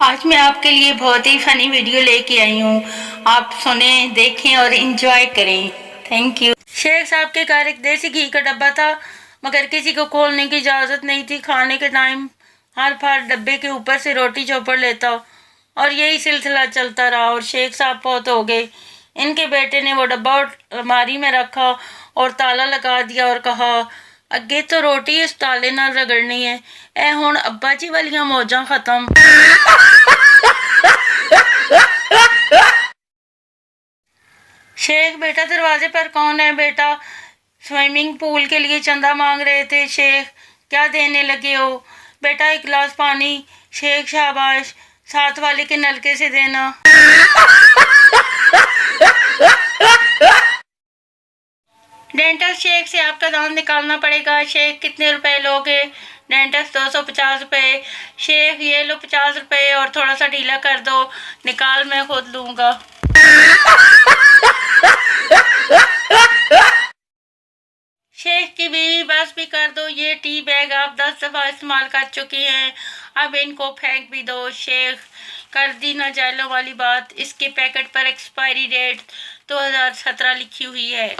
आज मैं आपके लिए बहुत ही फनी वीडियो लेके आई हूँ। आप सुने, देखें और एंजॉय करें। Thank you. शेख साहब के घर एक देसी घी का डब्बा था, मगर किसी को खोलने की इजाज़त नहीं थी। खाने के टाइम हर फार डब्बे के ऊपर से रोटी चौपड़ लेता और यही सिलसिला चलता रहा और शेख साहब बहुत हो गए। इनके बेटे ने वो डब्बा अलमारी में रखा और ताला लगा दिया और कहा, अगे तो रोटी इस ताले नाल रगड़नी है, ए हुण अब्बा जी वालियां मौजां खत्म। शेख, बेटा दरवाजे पर कौन है? बेटा स्विमिंग पूल के लिए चंदा मांग रहे थे। शेख, क्या देने लगे हो? बेटा एक गिलास पानी। शेख, शाबाश, साथ वाले के नलके से देना। डेंटिस्ट, शेख से आपका दांत निकालना पड़ेगा। शेख, कितने रुपए लोगे? डेंटिस्ट, 250 रुपए। शेख, ये लो 50 रुपए और थोड़ा सा ढीला कर दो, निकाल मैं खुद लूंगा। शेख की बीवी, बस भी कर दो, ये टी बैग आप 10 दफा इस्तेमाल कर चुकी हैं, अब इनको फेंक भी दो। शेख, कर दी ना जैलों वाली बात, इसके पैकेट पर एक्सपायरी डेट 2017 लिखी हुई है।